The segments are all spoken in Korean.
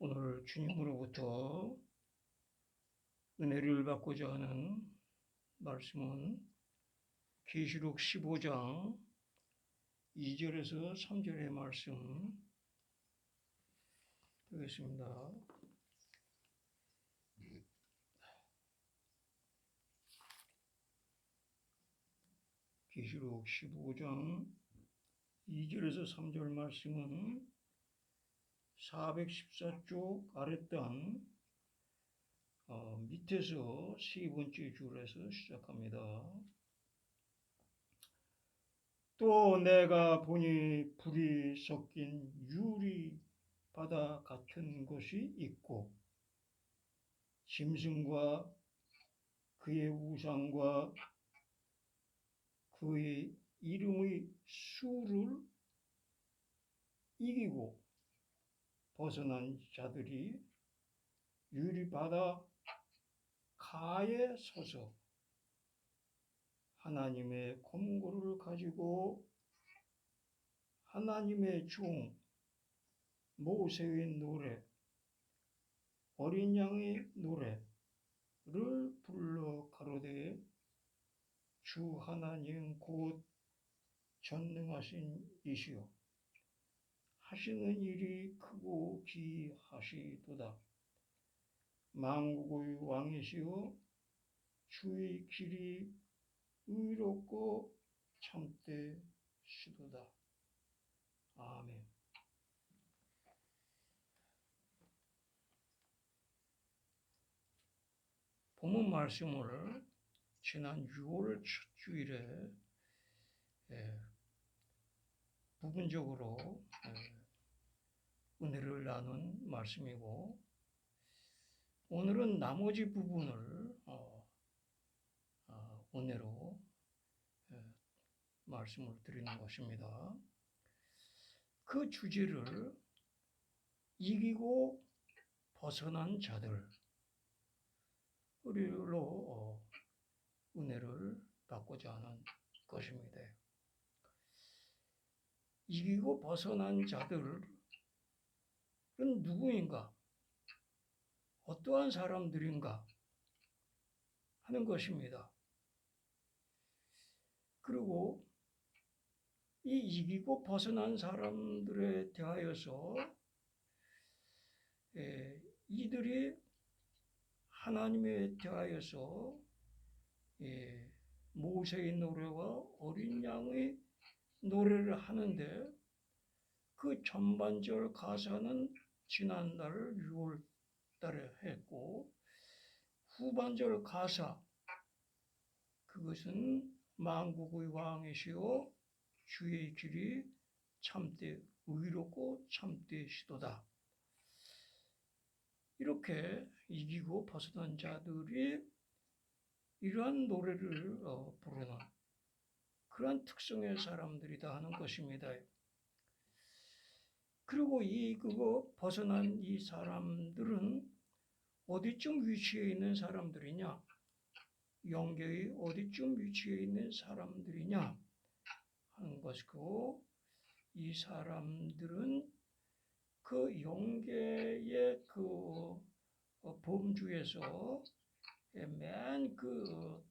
오늘 주님으로부터 은혜를 받고자 하는 말씀은 계시록 15장 2절에서 3절의 말씀 되겠습니다. 계시록 15장 2절에서 3절 말씀은 414쪽 아랫단 밑에서 세 번째 줄에서 시작합니다. 또 내가 보니 불이 섞인 유리 바다 같은 것이 있고 짐승과 그의 우상과 그의 이름의 수를 이기고 벗어난 자들이 유리 바다 가에 서서 하나님의 검고를 가지고 하나님의 종 모세의 노래, 어린 양의 노래를 불러 가로되 주 하나님 곧 전능하신 이시요 하시는 일이 크고 기이하시도다. 만국의 왕이시요 주의 길이 의롭고 참되시도다. 아멘. 본문 말씀을 지난 6월 첫 주일에 부분적으로 은혜를 나눈 말씀이고 오늘은 나머지 부분을 은혜로 말씀을 드리는 것입니다. 그 주제를 이기고 벗어난 자들로 은혜를 받고자 하는 것입니다. 이기고 벗어난 자들은 누구인가? 어떠한 사람들인가? 하는 것입니다. 그리고 이 이기고 벗어난 사람들에 대하여서 이들이 하나님에 대하여서 모세의 노래와 어린 양의 노래를 하는데 그 전반절 가사는 지난달 6월 달에 했고 후반절 가사 그것은 만국의 왕이시오 주의 길이 참되 의롭고 참되시도다. 이렇게 이기고 벗어난 자들이 이러한 노래를 부르는 그러한 특성의 사람들이다 하는 것입니다. 그리고 그거 벗어난 이 사람들은 어디쯤 위치해 있는 사람들이냐? 영계의 어디쯤 위치해 있는 사람들이냐? 하는 것이고 이 사람들은 그 영계의 그 범주에서 맨 그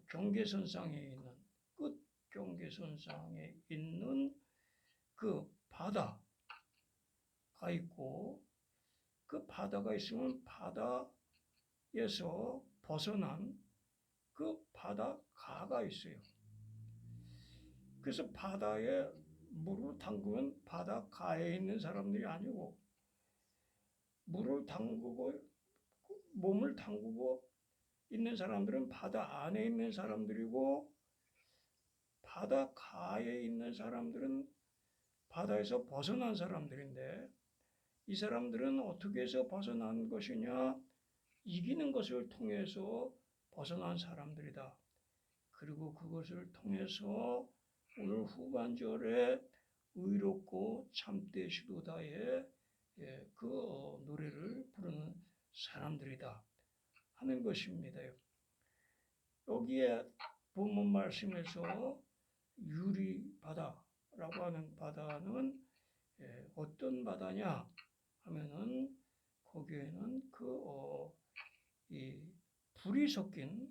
경계선상에 있는 끝 경계선상에 있는 그 바다가 있고 그 바다가 있으면 바다에서 벗어난 그 바다가가 있어요. 그래서 바다에 물을 담그면 바다가에 있는 사람들이 아니고 물을 담그고 몸을 담그고 있는 사람들은 바다 안에 있는 사람들이고 바다가에 있는 사람들은 바다에서 벗어난 사람들인데 이 사람들은 어떻게 해서 벗어난 것이냐? 이기는 것을 통해서 벗어난 사람들이다. 그리고 그것을 통해서 오늘 후반절에 의롭고 참되시도다의 그 노래를 부르는 사람들이다 하는 것입니다. 여기에 본문 말씀에서 유리 바다라고 하는 바다는 어떤 바다냐 하면은 거기에는 이 불이 섞인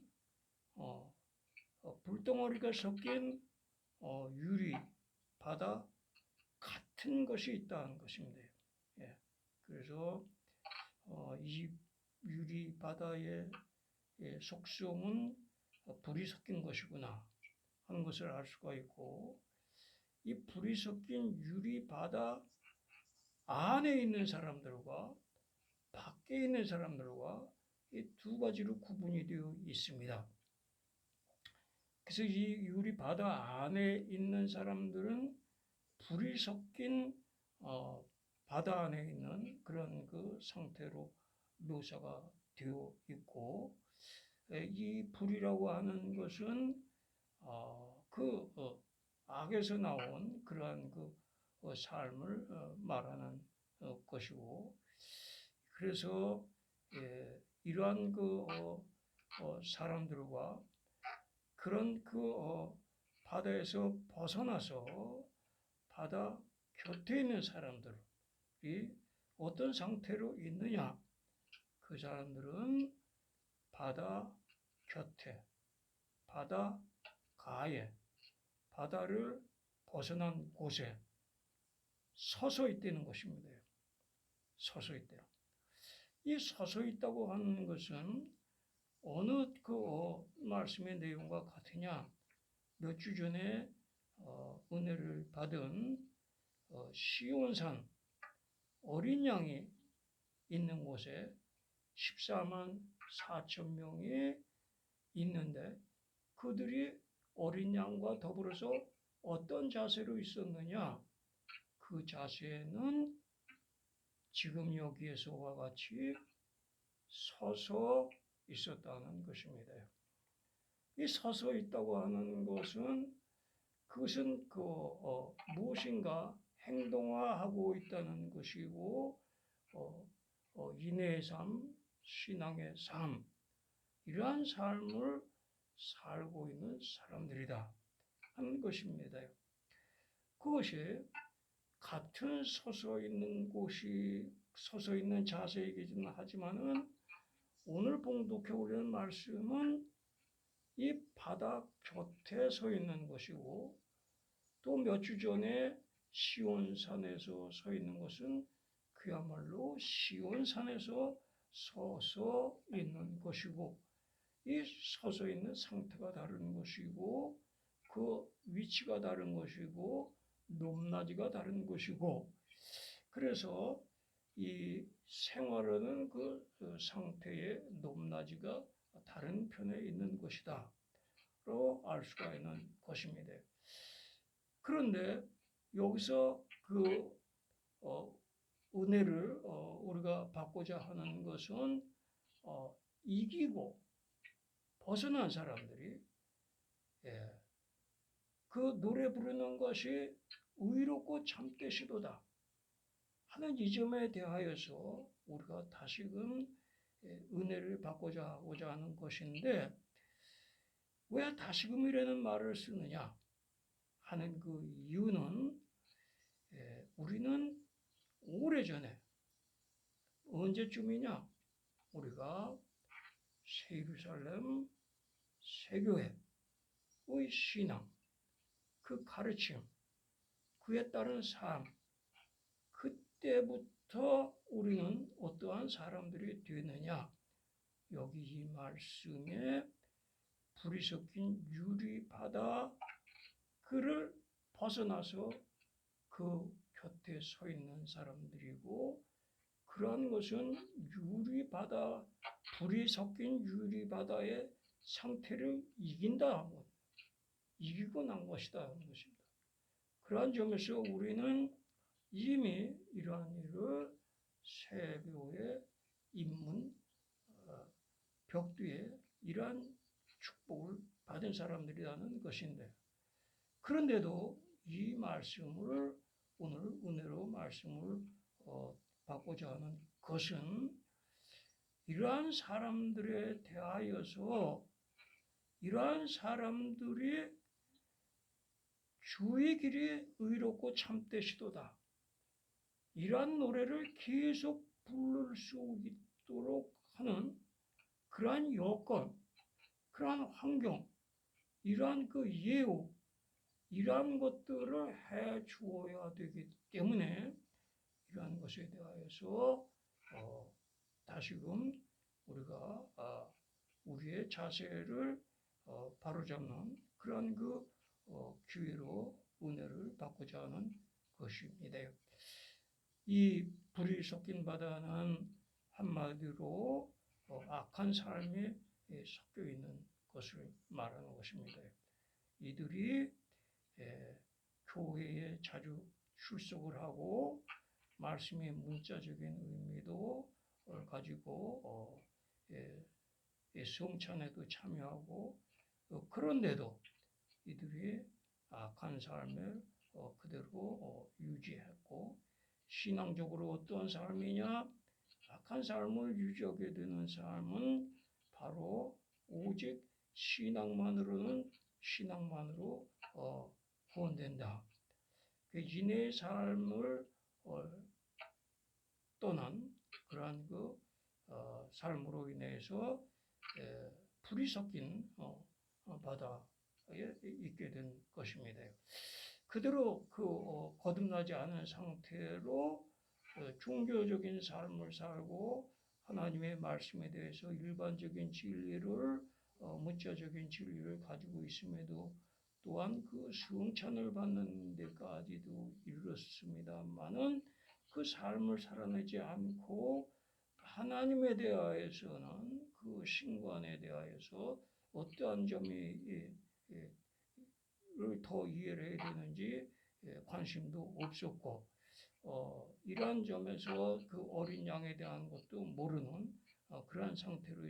불덩어리가 섞인 유리 바다 같은 것이 있다는 것입니다. 예. 그래서 이 유리 바다의 속성은 불이 섞인 것이구나 하는 것을 알 수가 있고, 이 불이 섞인 유리 바다 안에 있는 사람들과 밖에 있는 사람들과 이 두 가지로 구분이 되어 있습니다. 그래서 이 유리 바다 안에 있는 사람들은 불이 섞인 바다 안에 있는 그런 그 상태로 묘사가 되어 있고, 이 불이라고 하는 것은 악에서 나온 그러한 삶을 말하는 것이고, 그래서 이러한 사람들과 그런 바다에서 벗어나서 바다 곁에 있는 사람들이 어떤 상태로 있느냐? 그 사람들은 바다 곁에, 바다 가에, 바다를 벗어난 곳에 서서 있다는 것입니다. 서서 있다. 이 서서 있다고 하는 것은 어느 말씀의 내용과 같으냐? 몇 주 전에 은혜를 받은 시온산 어린 양이 있는 곳에 14만 4천 명이 있는데, 그들이 어린 양과 더불어서 어떤 자세로 있었느냐? 그 자세는 지금 여기에서와 같이 서서 있었다는 것입니다. 이 서서 있다고 하는 것은 그것은 무엇인가 행동화하고 있다는 것이고, 인내의 삶, 신앙의 삶, 이러한 삶을 살고 있는 사람들이다 하는 것입니다. 그것이 같은 서서 있는 곳이 서서 있는 자세이긴 하지만은, 오늘 봉독해 오려는 말씀은 이 바다 곁에 서 있는 것이고, 또 몇 주 전에 시온산에서 서 있는 것은 그야말로 시온산에서 서서 있는 것이고, 이 서서 있는 상태가 다른 것이고, 그 위치가 다른 것이고, 높낮이가 다른 것이고, 그래서 이 생활하는 그 상태의 높낮이가 다른 편에 있는 것이다 로 알 수가 있는 것입니다. 그런데 여기서 은혜를 우리가 받고자 하는 것은 이기고 벗어난 사람들이 그 노래 부르는 것이 의롭고 참되시도다 하는 이 점에 대하여서 우리가 다시금 은혜를 받고자 하고자 하는 것인데, 왜 다시금이라는 말을 쓰느냐 하는 그 이유는, 우리는 오래전에 언제쯤이냐, 우리가 예루살렘 세교회의 신앙, 그 가르침, 그에 따른 삶, 그때부터 우리는 어떠한 사람들이 되느냐, 여기 이 말씀에 불이 섞인 유리 바다 그를 벗어나서 그 곁에 서 있는 사람들이고, 그러한 것은 유리 바다, 불이 섞인 유리 바다의 상태를 이기고 난 것이다 하는 것입니다. 그러한 점에서 우리는 이미 이러한 일을 세교의 입문 벽두에 이러한 축복을 받은 사람들이라는 것인데, 그런데도 이 말씀을 오늘 은혜로 말씀을 받고자 하는 것은, 이러한 사람들에 대하여서 이러한 사람들이 주의 길이 의롭고 참되시도다, 이러한 노래를 계속 부를 수 있도록 하는 그러한 여건, 그러한 환경, 이러한 그 예우, 이러한 것들을 해 주어야 되기 때문에 이러한 것에 대하여서 다시금 우리가 우리의 자세를 바로잡는 그런 그 기회로 은혜를 받고자 하는 것입니다. 이 불이 섞인 바다는 한마디로 악한 삶에 섞여 있는 것을 말하는 것입니다. 이들이 교회에 자주 출석을 하고 말씀의 문자적인 의미도 가지고 성찬에도 참여하고 그런데도 이들이 악한 삶을 그대로 유지했고 신앙적으로 어떤 삶이냐? 악한 삶을 유지하게 되는 삶은 바로 오직 신앙만으로 구원된다. 인의 삶을 떠난 그러한 그 삶으로 인해서 불이 섞인 바다에 있게 된 것입니다. 그대로 거듭나지 않은 상태로 종교적인 삶을 살고 하나님의 말씀에 대해서 일반적인 진리를 문자적인 진리를 가지고 있음에도 또한 그 성찬을 받는 데까지도 이르렀습니다만은 그 삶을 살아내지 않고 하나님에 대하여서는 그 신관에 대하여서 어떠한 점이 더 이해를 해야 되는지 관심도 없었고 이러한 점에서 그 어린 양에 대한 것도 모르는 그러한 상태로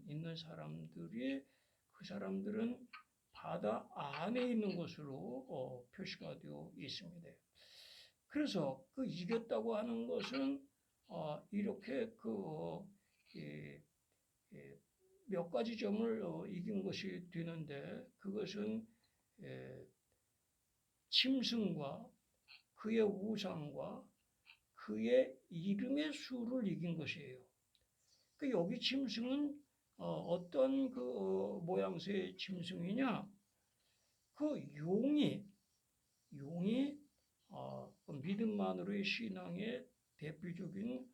있는 사람들이 그 사람들은 바다 안에 있는 것으로 표시가 되어 있습니다. 그래서 그 이겼다고 하는 것은 이렇게 몇 가지 점을 이긴 것이 되는데 그것은 짐승과 그의 우상과 그의 이름의 수를 이긴 것이에요. 그 여기 짐승은 어떤 그 모양새의 짐승이냐? 그 용이 믿음만으로의 신앙의 대표적인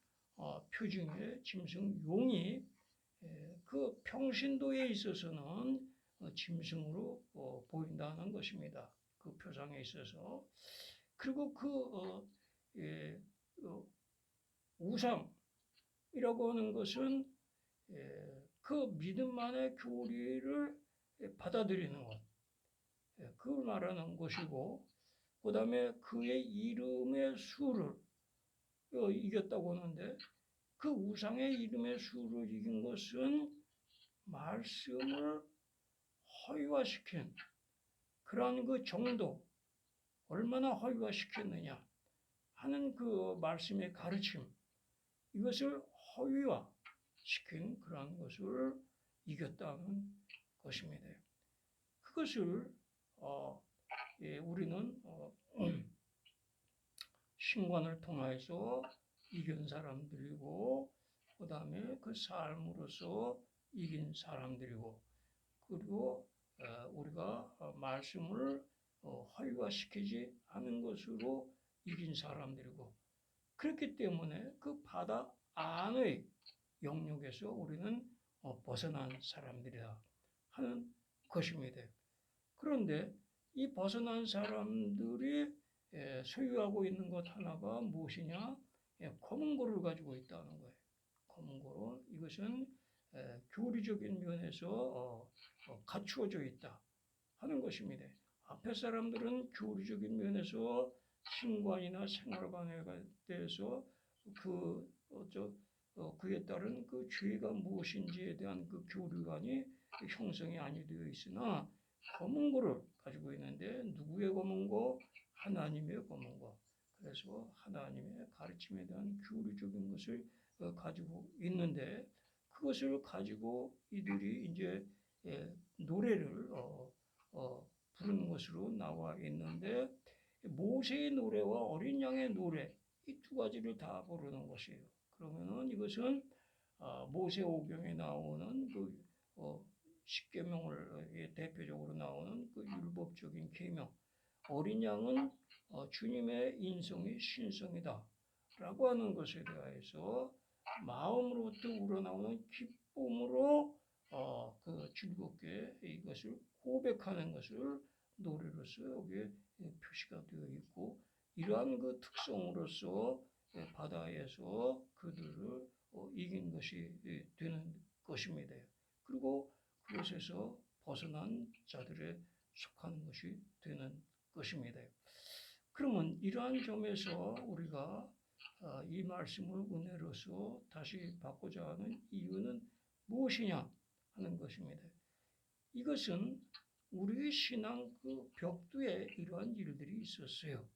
표징의 짐승 용이 그 평신도에 있어서는 짐승으로 보인다는 것입니다. 그 표상에 있어서. 그리고 우상이라고 하는 것은 그 믿음만의 교리를 받아들이는 것, 그걸 말하는 것이고, 그 다음에 그의 이름의 수를 이겼다고 하는데, 그 우상의 이름의 수를 이긴 것은 말씀을 허위화시킨 그러한 그 정도, 얼마나 허위화시켰느냐 하는 그 말씀의 가르침, 이것을 허위화시킨 그러한 것을 이겼다는 것입니다. 그것을 우리는 신관을 통해서 이긴 사람들이고 그 다음에 그 삶으로서 이긴 사람들이고 그리고 우리가 말씀을 허위화시키지 않은 것으로 이긴 사람들이고 그렇기 때문에 그 바다 안의 영역에서 우리는 벗어난 사람들이다 하는 것입니다. 그런데 이 벗어난 사람들이 소유하고 있는 것 하나가 무엇이냐? 검은 고를 가지고 있다는 거예요. 검은 고로 이것은 교리적인 면에서 갖추어져 있다 하는 것입니다. 앞에 사람들은 교리적인 면에서 신관이나 생활관에 대해서 그에 따른 그 죄가 무엇인지에 대한 그 교류관이 형성이 아니 되어 있으나 검은 고를 가지고 있는데 누구의 검은 고? 하나님의 검은 고. 그래서 하나님의 가르침에 대한 교리적인 것을 가지고 있는데 그것을 가지고 이들이 이제 노래를 부르는 것으로 나와 있는데 모세의 노래와 어린 양의 노래 이 두 가지를 다 부르는 것이에요. 그러면은 이것은 모세오경에 나오는 그 십계명을 대표적으로 나오는 그 율법적인 계명. 어린 양은 주님의 인성이 신성이다라고 하는 것에 대하여서 마음으로부터 우러나오는 기쁨으로 그 즐겁게 이것을 고백하는 것을 노래로서 여기에 표시가 되어 있고, 이러한 그 특성으로서 바다에서 그들을 이긴 것이 되는 것입니다. 그리고 그것에서 벗어난 자들에 속하는 것이 되는 것입니다. 그러면 이러한 점에서 우리가 이 말씀을 은혜로서 다시 받고자 하는 이유는 무엇이냐 하는 것입니다. 이것은 우리 신앙 그 벽두에 이러한 일들이 있었어요.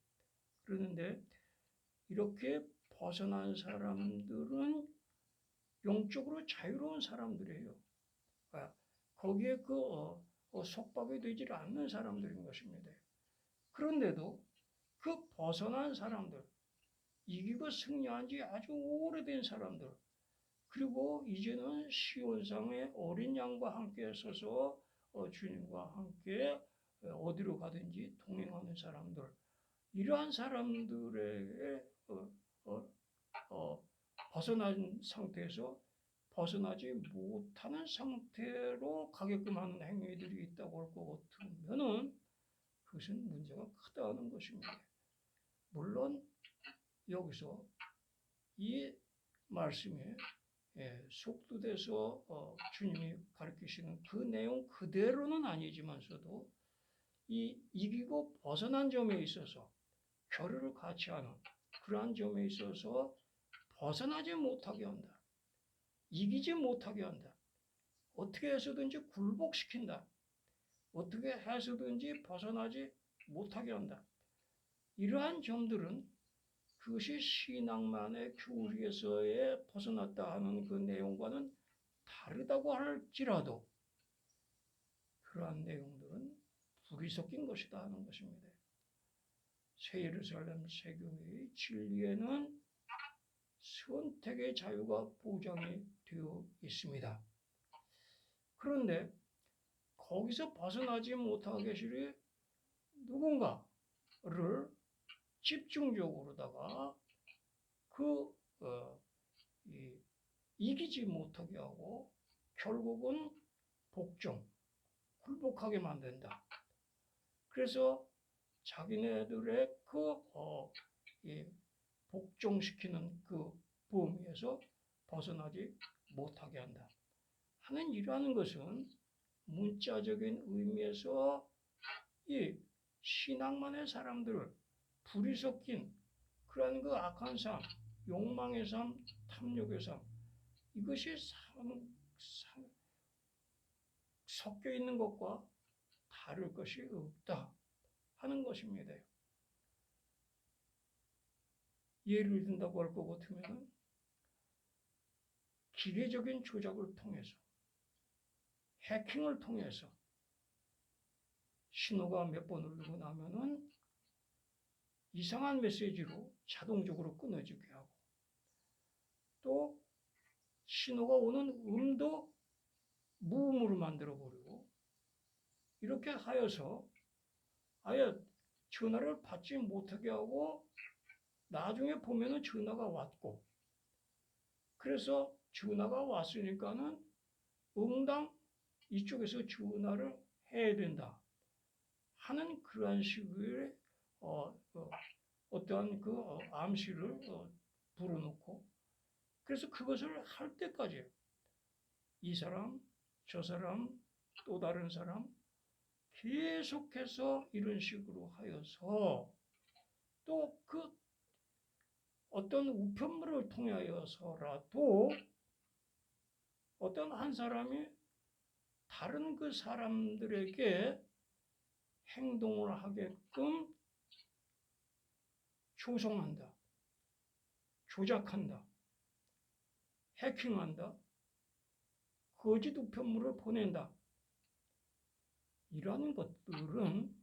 그런데 이렇게 벗어난 사람들은 영적으로 자유로운 사람들이에요. 거기에 속박이 되지 않는 사람들인 것입니다. 그런데도 그 벗어난 사람들, 이기고 승리한 지 아주 오래된 사람들, 그리고 이제는 시온상의 어린 양과 함께 서서 주님과 함께 어디로 가든지 동행하는 사람들, 이러한 사람들에게 벗어난 상태에서 벗어나지 못하는 상태로 가게끔 하는 행위들이 있다고 할 것 같으면은 그것은 문제가 크다는 것입니다. 물론 여기서 이 말씀에 속도돼서 주님이 가르치시는 그 내용 그대로는 아니지만서도 이 이기고 벗어난 점에 있어서 결의를 같이 하는 그러한 점에 있어서 벗어나지 못하게 한다. 이기지 못하게 한다. 어떻게 해서든지 굴복시킨다. 어떻게 해서든지 벗어나지 못하게 한다. 이러한 점들은 그것이 신앙만의 교리에서의 벗어났다 하는 그 내용과는 다르다고 할지라도 그러한 내용들은 불이 섞인 것이다 하는 것입니다. 새 예루살렘 새교회의 진리에는 선택의 자유가 보장이 되어 있습니다. 그런데 거기서 벗어나지 못하게 계시리 누군가를 집중적으로다가 이기지 못하게 하고 결국은 굴복하게 만든다. 그래서 자기네들의 복종시키는 그 범위에서 벗어나지 못하게 한다 하는 이러한 것은 문자적인 의미에서 이 신앙만의 사람들을 불이 섞인 그러한 그 악한 삶, 욕망의 삶, 탐욕의 삶, 이것이 섞여 있는 것과 다를 것이 없다 하는 것입니다. 예를 든다고 할 것 같으면 기계적인 조작을 통해서, 해킹을 통해서 신호가 몇 번 울리고 나면은 이상한 메시지로 자동적으로 끊어지게 하고, 또 신호가 오는 음도 무음으로 만들어버리고, 이렇게 하여서 아예 전화를 받지 못하게 하고 나중에 보면은 전화가 왔고, 그래서 전화가 왔으니까는 응당 이쪽에서 전화를 해야 된다 하는 그러한 식의 어떠한 암시를 불어넣고, 그래서 그것을 할 때까지 이 사람, 저 사람, 또 다른 사람 계속해서 이런 식으로 하여서 또 어떤 우편물을 통하여서라도 어떤 한 사람이 다른 그 사람들에게 행동을 하게끔 조성한다, 조작한다, 해킹한다, 거짓 우편물을 보낸다. 이러한 것들은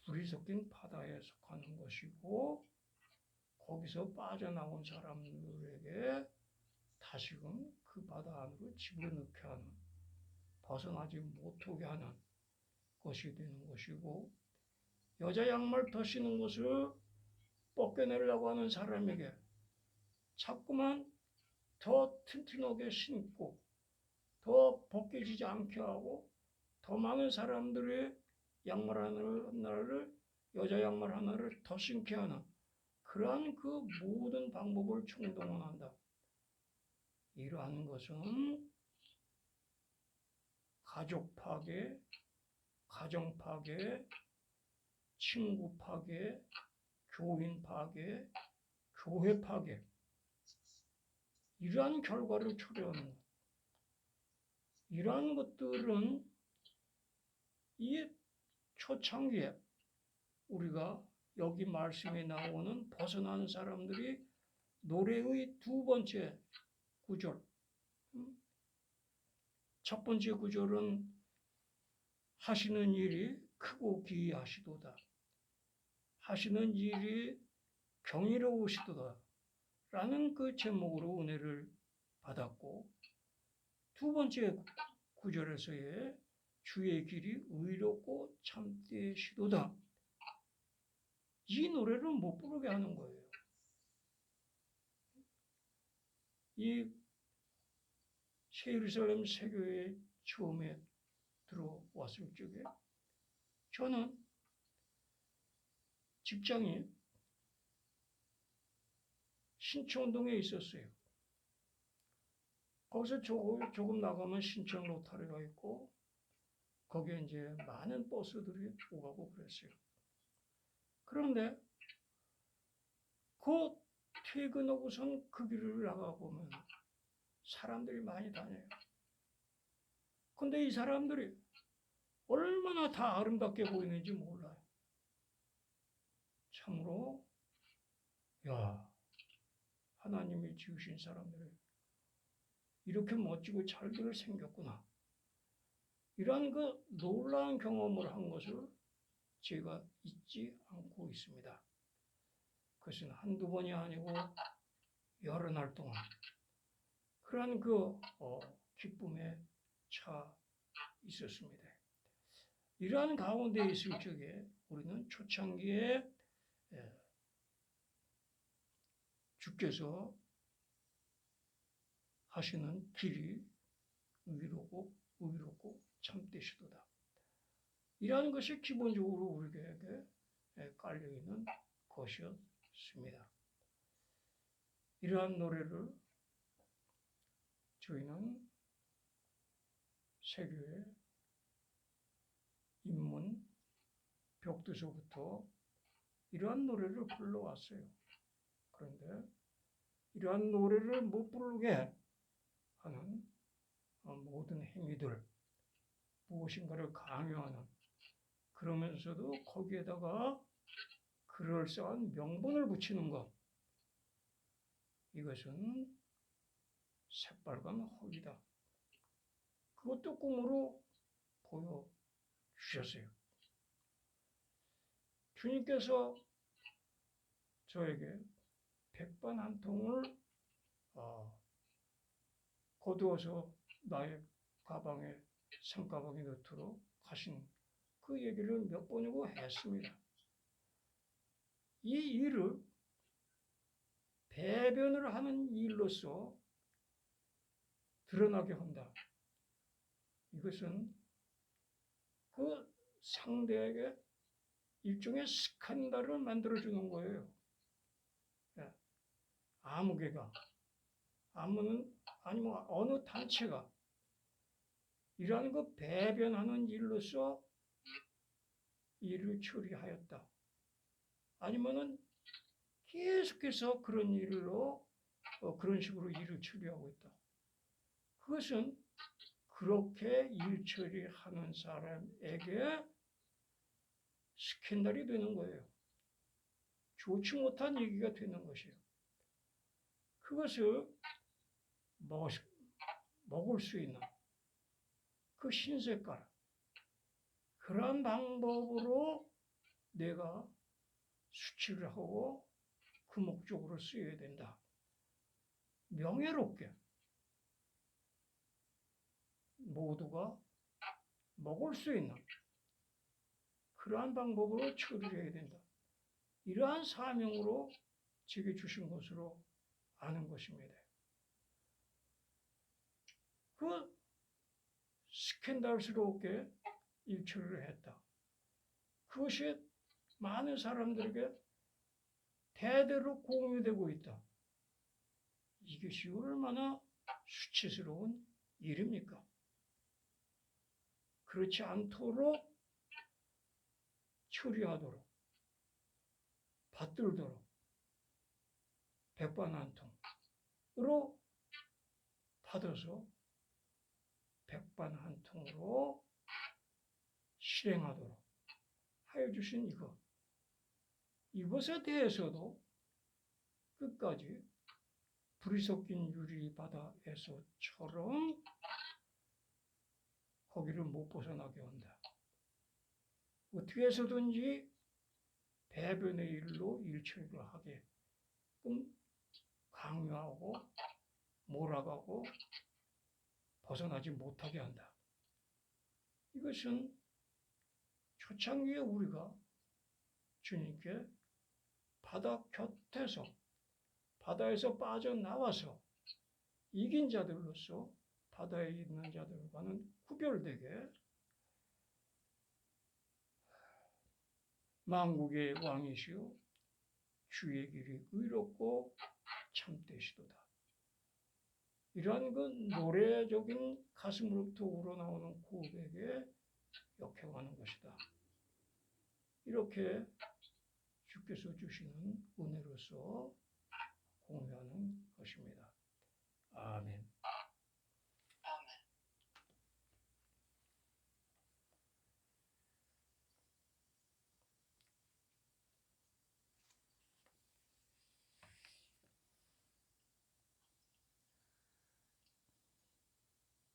불이 섞인 바다에 속하는 것이고, 거기서 빠져나온 사람들에게 다시금 그 바다 안으로 집어넣게 하는, 벗어나지 못하게 하는 것이 되는 것이고, 여자 양말 더 신은 것을 벗겨내려고 하는 사람에게 자꾸만 더 튼튼하게 신고 더 벗겨지지 않게 하고 더 많은 사람들의 양말 하나를 여자 양말 하나를 더 신게 하는 그러한 그 모든 방법을 총동원한다. 이러한 것은 가족 파괴, 가정 파괴, 친구 파괴, 교인 파괴, 교회 파괴, 이러한 결과를 초래하는 것. 이러한 것들은 이 초창기에 우리가 여기 말씀에 나오는 벗어난 사람들이 노래의 두 번째 구절, 첫 번째 구절은 하시는 일이 크고 기이하시도다. 하시는 일이 경이로우시도다. 라는 그 제목으로 은혜를 받았고, 두 번째 구절에서의 주의 길이 의롭고 참되시도다. 이 노래를 못 부르게 하는 거예요. 이 예루살렘 세교에 처음에 들어왔을 적에 저는 직장이 신촌동에 있었어요. 거기서 조금 나가면 신촌 로타리가 있고 거기에 이제 많은 버스들이 오가고 그랬어요. 그런데 그 퇴근하고선 그 길을 나가보면 사람들이 많이 다녀요. 근데 이 사람들이 얼마나 다 아름답게 보이는지 몰라요. 참으로 야, 하나님이 지으신 사람들이 이렇게 멋지고 잘들 생겼구나. 이러한 그 놀라운 경험을 한 것을 제가 잊지 않고 있습니다. 그것은 한두 번이 아니고 여러 날 동안 그러한 그 기쁨에 차 있었습니다. 이러한 가운데 있을 적에 우리는 초창기에 주께서 하시는 길이 의롭고 참되시도다. 이러한 것이 기본적으로 우리에게 깔려있는 것이었습니다. 이러한 노래를 저희는 세교의 입문 벽두서부터 이러한 노래를 불러왔어요. 그런데 이러한 노래를 못 부르게 하는 모든 행위들, 무엇인가를 강요하는, 그러면서도 거기에다가 그럴싸한 명분을 붙이는 것, 이것은 새빨간 허위다. 그것도 꿈으로 보여주셨어요. 주님께서 저에게 백반 한 통을 거두어서 나의 가방에 상가방에 넣도록 하신 그 얘기를 몇 번이고 했습니다. 이 일을 배변을 하는 일로서 드러나게 한다. 이것은 그 상대에게 일종의 스칸달을 만들어주는 거예요. 아무개가, 아니면 어느 단체가 이러한 그 배변하는 일로서 일을 처리하였다. 아니면은 계속해서 그런 일로 그런 식으로 일을 처리하고 있다. 그것은 그렇게 일 처리하는 사람에게 스캔들이 되는 거예요. 좋지 못한 얘기가 되는 것이에요. 그것을 먹을 수 있는 그 신색깔, 그러한 방법으로 내가 수치를 하고 그 목적으로 쓰여야 된다. 명예롭게 모두가 먹을 수 있는 그러한 방법으로 처리를 해야 된다. 이러한 사명으로 제게 주신 것으로 아는 것입니다. 그 스캔들스럽게 일처리를 했다. 그것이 많은 사람들에게 대대로 공유되고 있다. 이것이 얼마나 수치스러운 일입니까? 그렇지 않도록 처리하도록 받들도록 백반한통으로 받아서 백반한통으로 실행하도록 하여 주신 이것에 대해서도 끝까지 불이 섞인 유리바다에서처럼 거기를 못 벗어나게 한다. 어떻게 해서든지 배변의 일로 일처리를 하게끔 강요하고 몰아가고 벗어나지 못하게 한다. 이것은 초창기에 우리가 주님께 바다 곁에서 바다에서 빠져나와서 이긴 자들로서 바다에 있는 자들과는 구별되게 만국의 왕이시오 주의 길이 의롭고 참되시도다. 이러한 그 노래적인 가슴으로부터 우러나오는 고백에 역행하는 것이다. 이렇게 주께서 주시는 은혜로서 공유하는 것입니다. 아멘.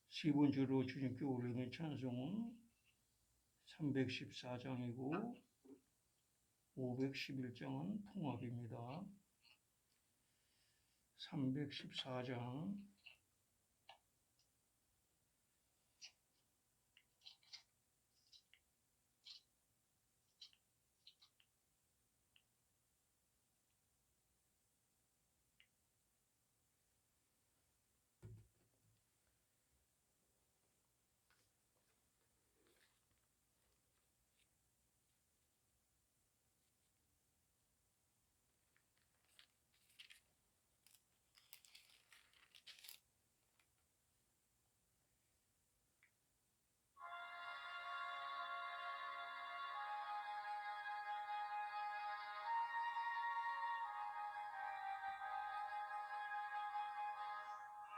10번째로 주님께 올리는 찬송은 314장이고 511장은 통합입니다. 314장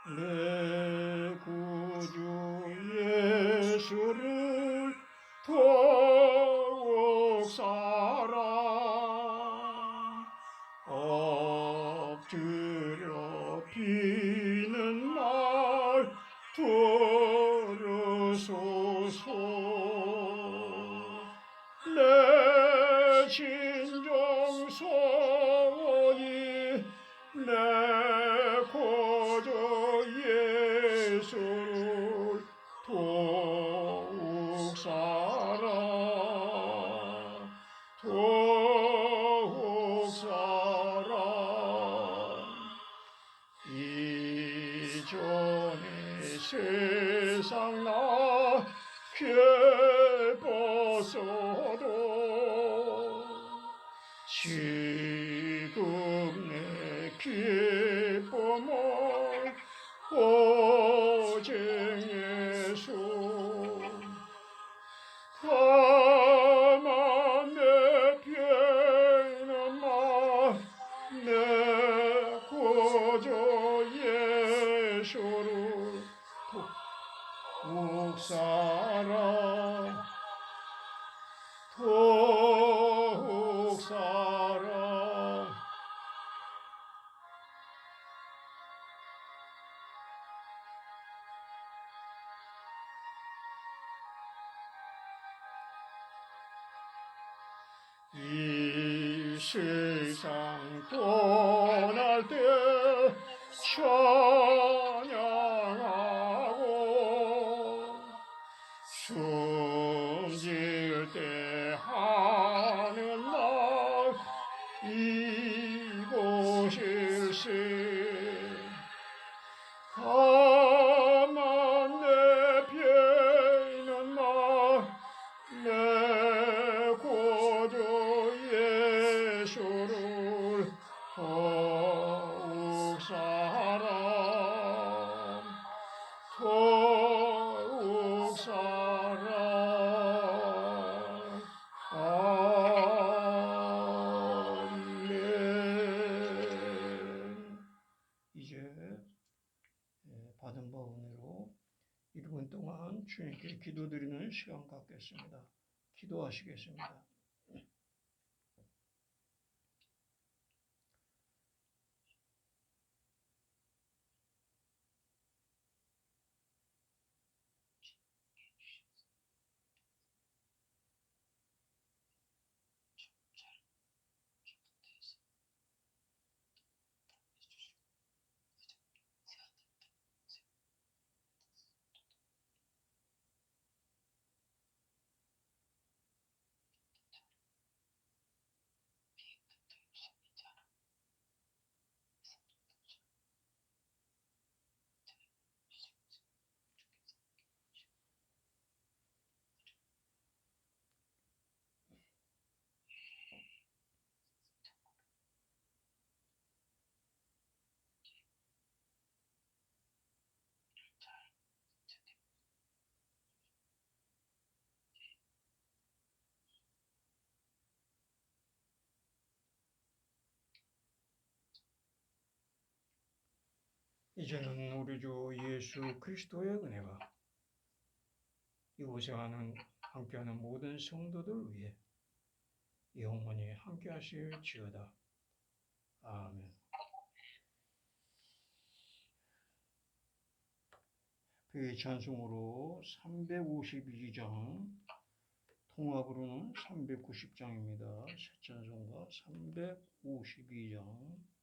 내 구주 예수를 더욱 사랑 엎드려 비는 말 들으소서 내 진정 소원이 내 예수를 더욱 사랑 이전에 세상 나 기뻤어도 지금 내 기쁨은 오직 예수 다만 내 피는 내 구주 예수를 더욱 사랑 이 세상 떠날 때 찬양하고 숨질 때 하는 말 이곳일세 가만 내피는 날내 구주 예수를 더욱 사랑 아멘. 이제 받은 바 은혜로 1분 동안 주님께 기도드리는 시간 갖겠습니다. 기도하시겠습니다. 이제는 우리 주 예수 그리스도의 은혜가 이곳에 함께하는 모든 성도들 위해 영원히 함께하실지어다. 아멘. 찬송으로 352장, 통합으로는 390장입니다. 새 찬송가 352장.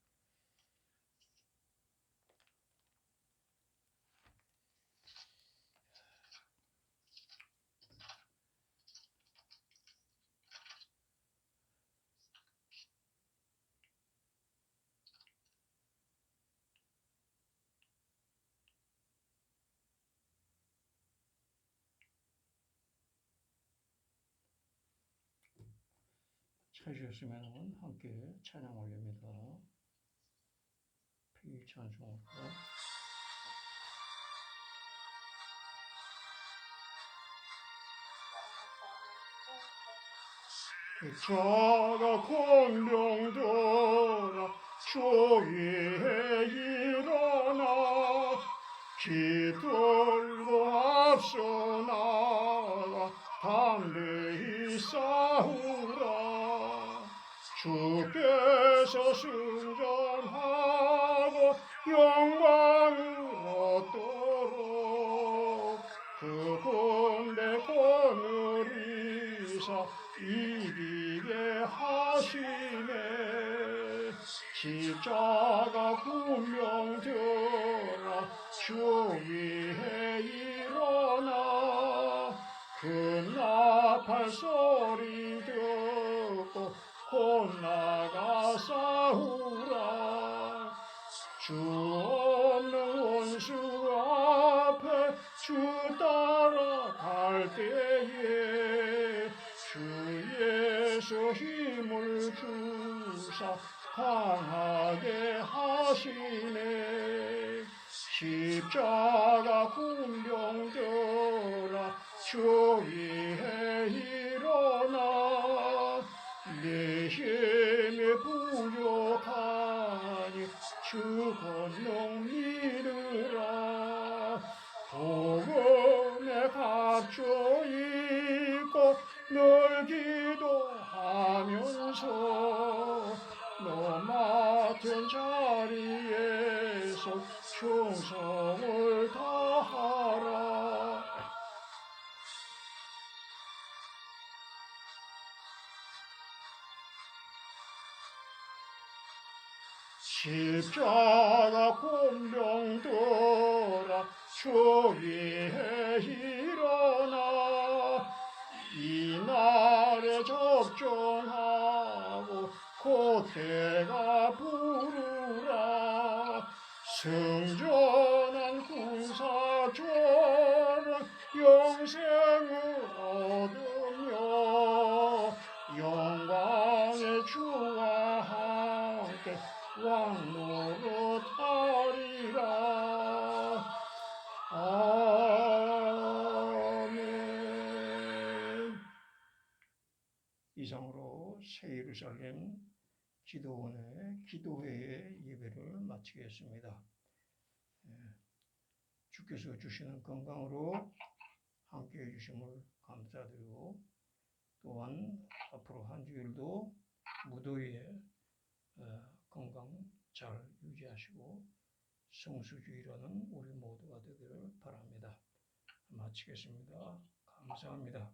찾으셨으면 함께 찬양 올립니다. 찬송으로. 자가 공명되라 주 위에 일어나 깃들고 앞서 나가 담대히 싸우라 주께서 승전하고 영광을 얻도록 그 군대 거느리사 이기게 하시네 십자가 군명되라 주 위에 일어나 그 나팔 소리 듣고 곧 나가 싸우라 주 없는 원수 앞에 주 따라갈 때에 주 예수 힘을 주사 강하게 하시네 십자가 군병들아 주 위에 일어나 내 힘이 부족하니 주 권능 믿으라 복음의 각조 있고 늘 기도하면서 너 맡은 자리에서 충성을 다하라 십자가 공병들아 주위에 일어나 이날에 접종하고 고태가 부르라 승전한 군사들은 영생을 얻으며 영광의 주와 함께 왕노릇하리라. 아멘. 이상으로 새예루살렘 기도원의 기도회의 예배를 마치겠습니다. 주께서 주시는 건강으로 함께해 주심을 감사드리고 또한 앞으로 한 주일도 무더위에 건강 잘 유지하시고 성수주의라는 우리 모두가 되기를 바랍니다. 마치겠습니다. 감사합니다.